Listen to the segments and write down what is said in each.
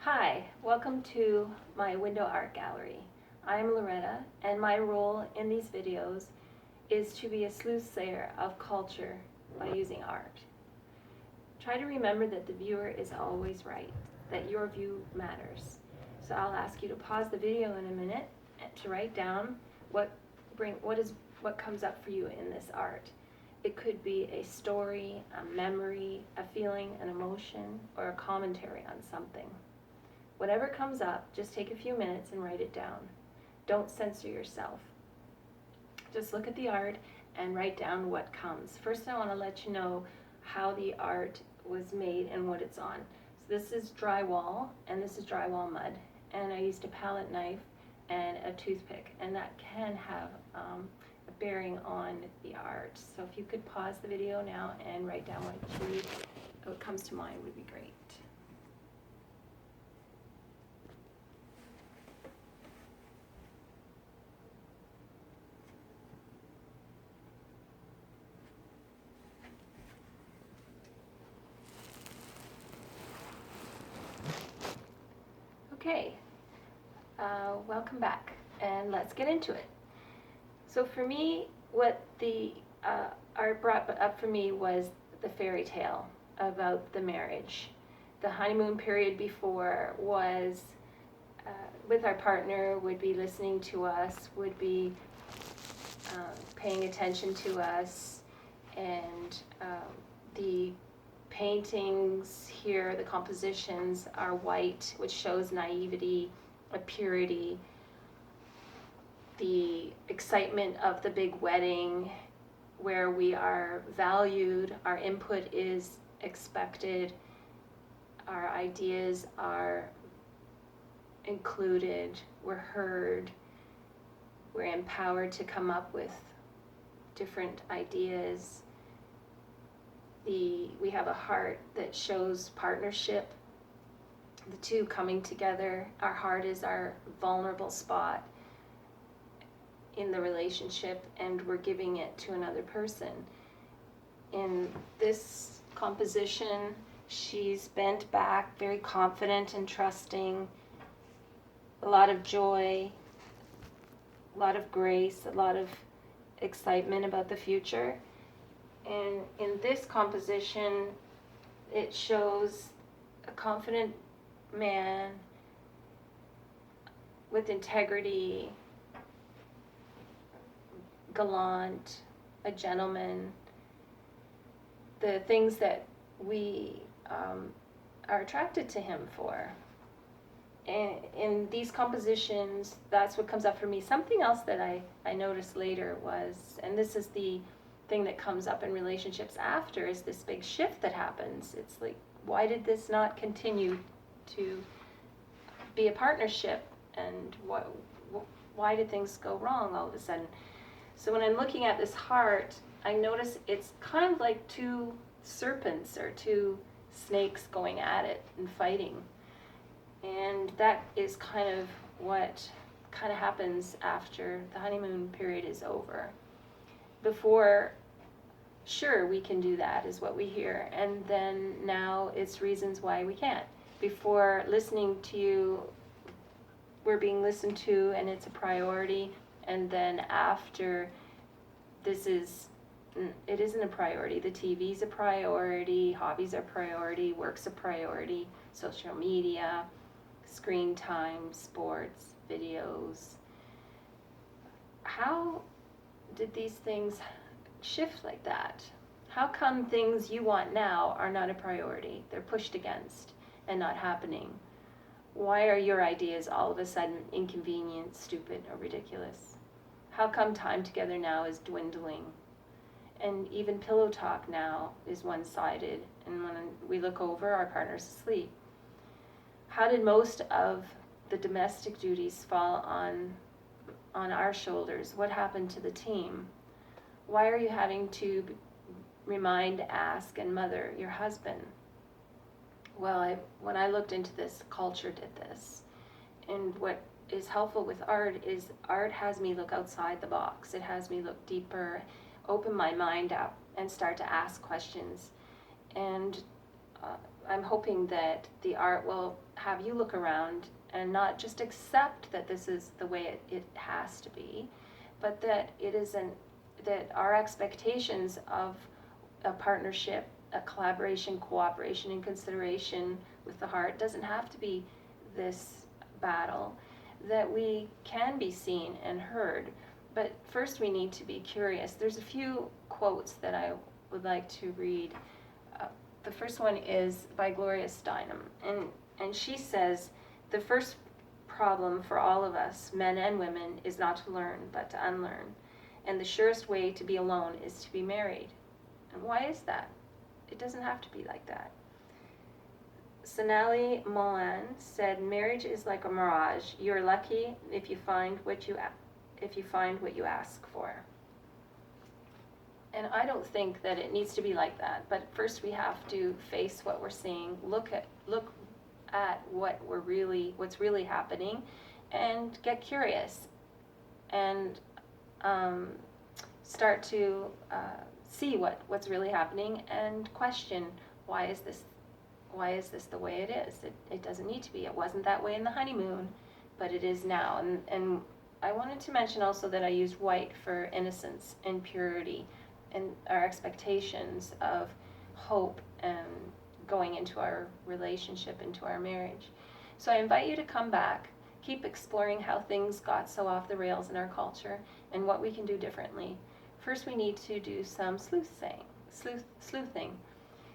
Hi, welcome to my Window Art Gallery. I'm Loretta, and my role in these videos is to be a sleuthsayer of culture by using art. Try to remember that the viewer is always right, that your view matters. So I'll ask you to pause the video in a minute to write down what comes up for you in this art. It could be a story, a memory, a feeling, an emotion, or a commentary on something. Whatever comes up, just take a few minutes and write it down. Don't censor yourself. Just look at the art and write down what comes. First, I want to let you know how the art was made and what it's on. So this is drywall, and this is drywall mud, and I used a palette knife and a toothpick, and that can have a bearing on the art. So if you could pause the video now and write down what comes to mind would be great. Okay, welcome back, and let's get into it. So for me, what the art brought up for me was the fairy tale about the marriage. The honeymoon period before was with our partner, would be listening to us, would be paying attention to us, and the paintings here, the compositions are white, which shows naivety, a purity, the excitement of the big wedding where we are valued, our input is expected, our ideas are included, we're heard, we're empowered to come up with different ideas. We have a heart that shows partnership, the two coming together. Our heart is our vulnerable spot in the relationship, and we're giving it to another person. In this composition, she's bent back, very confident and trusting, a lot of joy, a lot of grace, a lot of excitement about the future. And in this composition, it shows a confident man with integrity, gallant, a gentleman, the things that we are attracted to him for. And in these compositions, that's what comes up for me. Something else that I noticed later was, and this is the thing that comes up in relationships after, is this big shift that happens. It's like, why did this not continue to be a partnership, and why did things go wrong all of a sudden? So when I'm looking at this heart, I notice it's kind of like two serpents or two snakes going at it and fighting. And that is kind of what kind of happens after the honeymoon period is over. Before, sure, we can do that, is what we hear, and then now it's reasons why we can't. Before, listening to you, we're being listened to and it's a priority, and then after, it isn't a priority. The TV's a priority, hobbies are a priority, work's a priority, social media, screen time, sports, videos. How did these things shift like that? How come things you want now are not a priority? They're pushed against and not happening. Why are your ideas all of a sudden inconvenient, stupid, or ridiculous? How come time together now is dwindling? And even pillow talk now is one-sided, and when we look over, our partner's asleep. How did most of the domestic duties fall on our shoulders? What happened to the team? Why are you having to remind, ask, and mother your husband? Well, when I looked into this, culture did this. And what is helpful with art is art has me look outside the box. It has me look deeper, open my mind up, and start to ask questions. And I'm hoping that the art will have you look around and not just accept that this is the way it has to be, but that it isn't, that our expectations of a partnership, a collaboration, cooperation, and consideration with the heart doesn't have to be this battle, that we can be seen and heard. But first we need to be curious. There's a few quotes that I would like to read. The first one is by Gloria Steinem, and she says, "The first problem for all of us, men and women, is not to learn, but to unlearn. And the surest way to be alone is to be married." And why is that? It doesn't have to be like that. Sonali Molan said, "Marriage is like a mirage. You're lucky if you find what you ask for." And I don't think that it needs to be like that. But first we have to face what we're seeing, look at what's really happening, and get curious, and start to see what's really happening, and question, why is this the way it is? It doesn't need to be. It wasn't that way in the honeymoon, but it is now. And I wanted to mention also that I used white for innocence and purity, and our expectations of hope and going into our relationship, into our marriage. So I invite you to come back, keep exploring how things got so off the rails in our culture and what we can do differently. First, we need to do some sleuthing.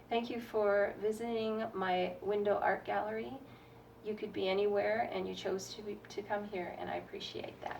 Thank you for visiting my Window Art Gallery. You could be anywhere, and you chose to come here, and I appreciate that.